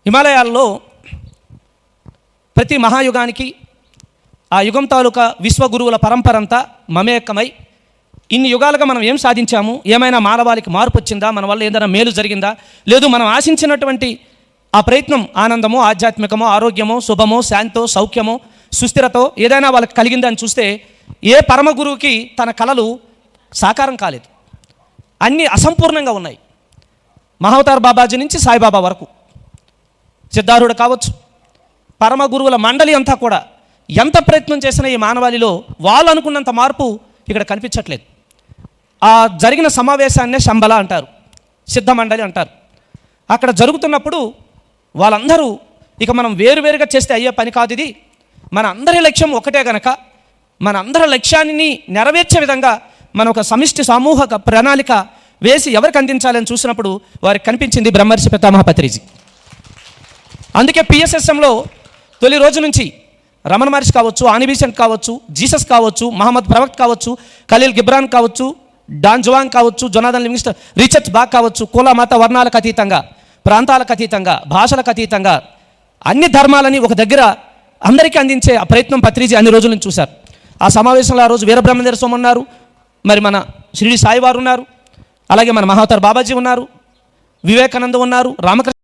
హిమాలయాల్లో ప్రతి మహాయుగానికి ఆ యుగం తాలూకా విశ్వగురువుల పరంపరంతా మమేకమై ఇన్ని యుగాలుగా మనం ఏం సాధించాము, ఏమైనా మానవాళికి మార్పు వచ్చిందా, మన వల్ల ఏదైనా మేలు జరిగిందా, లేదు మనం ఆశించినటువంటి ఆ ప్రయత్నం ఆనందమో, ఆధ్యాత్మికమో, ఆరోగ్యమో, శుభమో, శాంతో, సౌఖ్యమో, సుస్థిరతో ఏదైనా వాళ్ళకి కలిగిందని చూస్తే ఏ పరమ గురువుకి తన కళలు సాకారం కాలేదు. అన్నీ అసంపూర్ణంగా ఉన్నాయి. మహావతార్ బాబాజీ నుంచి సాయిబాబా వరకు, సిద్ధారుడు కావచ్చు, పరమ గురువుల మండలి అంతా కూడా ఎంత ప్రయత్నం చేసినా ఈ మానవాళిలో వాళ్ళు అనుకున్నంత మార్పు ఇక్కడ కనిపించట్లేదు. ఆ జరిగిన సమావేశాన్నే శంబల అంటారు, సిద్ధ మండలి అంటారు. అక్కడ జరుగుతున్నప్పుడు వాళ్ళందరూ ఇక మనం వేరువేరుగా చేస్తే అయ్యే పని కాదు ఇది, మన అందరి లక్ష్యం ఒకటే గనక మన అందరి లక్ష్యాన్ని నెరవేర్చే విధంగా మన ఒక సమిష్టి సామూహిక ప్రణాళిక వేసి ఎవరికి అందించాలని చూసినప్పుడు వారికి కనిపించింది బ్రహ్మర్షి పితామహ పత్రిజీ. అందుకే పిఎస్ఎస్ఎంలో తొలి రోజు నుంచి రమణ మహర్షి కావచ్చు, ఆనిబీసెంట్ కావచ్చు, జీసస్ కావచ్చు, మహమ్మద్ ప్రవక్త్ కావచ్చు, ఖలీల్ గిబ్రాన్ కావచ్చు, డాన్ జువాంగ్ కావచ్చు, జొనాథన్ లివింగ్స్టన్, రిచర్డ్ బాగ్ కావచ్చు, కుల మత వర్ణాలకు అతీతంగా, ప్రాంతాలకు అతీతంగా, భాషలకు అతీతంగా అన్ని ధర్మాలని ఒక దగ్గర అందరికీ అందించే ఆ ప్రయత్నం పత్రిజీ అన్ని రోజుల నుంచి చూశారు. ఆ సమావేశంలో ఆ రోజు వీరబ్రహ్మేంద్ర స్వామి ఉన్నారు, మరి మన షిరిడి సాయి వారు ఉన్నారు, అలాగే మన మహావతార్ బాబాజీ ఉన్నారు, వివేకానంద ఉన్నారు, రామకృష్ణ